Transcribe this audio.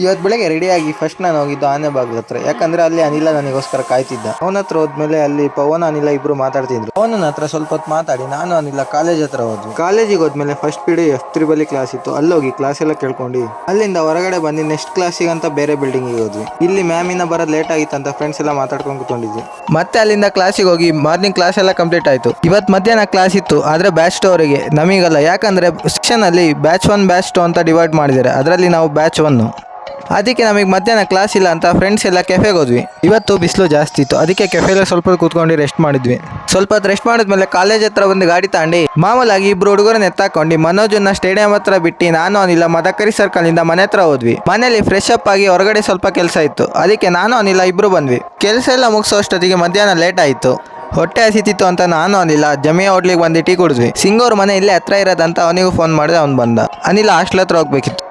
ಇವತ್ತು ಬೆಳಗ್ಗೆ ರೆಡಿಯಾಗಿ ಫಸ್ಟ್ ನಾನು ಹೋಗಿದ್ದು ಆನೆ ಬಾಗ್ಲ ಹತ್ರ. ಯಾಕಂದ್ರೆ ಅಲ್ಲಿ ಅನಿಲ ನನಗೋಸ್ಕರ ಕಾಯ್ತಿದ್ದ. ಅವನ ಹತ್ರ ಹೋದ್ಮೇಲೆ ಅಲ್ಲಿ ಪವನ್ ಅನಿಲ ಇಬ್ರು ಮಾತಾಡ್ತಿದ್ರು. ಪವನನ ಹತ್ರ ಸ್ವಲ್ಪ ಹೊತ್ತು ಮಾತಾಡಿ ನಾನು ಅನಿಲ ಕಾಲೇಜ್ ಹತ್ರ ಹೋದ್ವಿ. ಕಾಲೇಜಿಗೆ ಹೋದ್ಮೇಲೆ ಫಸ್ಟ್ ಪೀರಿಯಡ್ F3 ಬಳಿ ಕ್ಲಾಸ್ ಇತ್ತು. ಅಲ್ಲೋಗಿ ಕ್ಲಾಸ್ ಎಲ್ಲ ಕೇಳ್ಕೊಂಡು ಅಲ್ಲಿಂದ ಹೊರಗಡೆ ಬಂದು ನೆಕ್ಸ್ಟ್ ಕ್ಲಾಸಿಗೆ ಅಂತ ಬೇರೆ ಬಿಲ್ಡಿಂಗ್ ಹೋದ್ವಿ. ಇಲ್ಲಿ ಮ್ಯಾಮಿನ ಬರೋದು ಲೇಟ್ ಆಗಿತ್ತು ಅಂತ ಫ್ರೆಂಡ್ಸ್ ಎಲ್ಲ ಮಾತಾಡ್ಕೊಂಡು ಕೂತ್ಕೊಂಡಿದ್ವಿ. ಮತ್ತೆ ಅಲ್ಲಿಂದ ಕ್ಲಾಸಿಗೆ ಹೋಗಿ ಮಾರ್ನಿಂಗ್ ಕ್ಲಾಸ್ ಎಲ್ಲ ಕಂಪ್ಲೀಟ್ ಆಯ್ತು. ಇವತ್ತು ಮಧ್ಯಾಹ್ನ ಕ್ಲಾಸ್ ಇತ್ತು, ಆದ್ರೆ ಬ್ಯಾಚ್ 2 ಅವರಿಗೆ, ನಮಗಲ್ಲ. ಯಾಕಂದ್ರೆ ಸೆಕ್ಷನ್ ಅಲ್ಲಿ ಬ್ಯಾಚ್ 1 ಬ್ಯಾಚ್ 2 ಅಂತ ಡಿವೈಡ್ ಮಾಡಿದ್ದಾರೆ. ಅದರಲ್ಲಿ ನಾವು ಬ್ಯಾಚ್ 1. ಅದಕ್ಕೆ ನಮಗೆ ಮಧ್ಯಾಹ್ನ ಕ್ಲಾಸ್ ಇಲ್ಲ ಅಂತ ಫ್ರೆಂಡ್ಸ್ ಎಲ್ಲ ಕೆಫೆಗೆ ಹೋದ್ವಿ. ಇವತ್ತು ಬಿಸಿಲು ಜಾಸ್ತಿ ಇತ್ತು, ಅದಕ್ಕೆ ಕೆಫೆಗೆ ಸ್ವಲ್ಪ ಕೂತ್ಕೊಂಡು ರೆಸ್ಟ್ ಮಾಡಿದ್ವಿ. ಸ್ವಲ್ಪ ಹೊತ್ತು ರೆಸ್ಟ್ ಮಾಡಿದ್ಮೇಲೆ ಕಾಲೇಜ್ ಹತ್ರ ಒಂದು ಗಾಡಿ ತಗೊಂಡು ಮಾಮೂಲಾಗಿ ಇಬ್ರು ಹುಡುಗರನ್ನ ಎತ್ತಾಕೊಂಡು ಮನೋಜನ್ನ ಸ್ಟೇಡಿಯಂ ಹತ್ರ ಬಿಟ್ಟು ನಾನು ಅನಿಲ ಮದಕರಿ ಸರ್ಕಲ್ ಇಂದ ಮನೆ ಹತ್ರ ಹೋದ್ವಿ. ಮನೇಲಿ ಫ್ರೆಶ್ ಅಪ್ ಆಗಿ ಹೊರಗಡೆ ಸ್ವಲ್ಪ ಕೆಲಸ ಇತ್ತು, ಅದಕ್ಕೆ ನಾನು ಅನಿಲ ಇಬ್ರು ಬಂದ್ವಿ. ಕೆಲಸ ಎಲ್ಲ ಮುಗಿಸೋ ಅಷ್ಟೊತ್ತಿಗೆ ಮಧ್ಯಾಹ್ನ ಲೇಟ್ ಆಯಿತು. ಹೊಟ್ಟೆ ಹಸಿತಿತ್ತು ಅಂತ ನಾನು ಅನಿಲ ಜಮಿಯಾ ಹೋಟ್ಲಿಗೆ ಬಂದು ಟೀ ಕುಡಿದ್ವಿ. ಸಿಂಗವ್ರ ಮನೆ ಇಲ್ಲೇ ಹತ್ರ ಇರೋದಂತ ಅವನಿಗೂ ಫೋನ್ ಮಾಡಿದೆ, ಅವ್ನು ಬಂದ. ಅನಿಲ ಹಾಸ್ಟೆಲ್ ಹತ್ರ ಹೋಗ್ಬೇಕಿತ್ತು.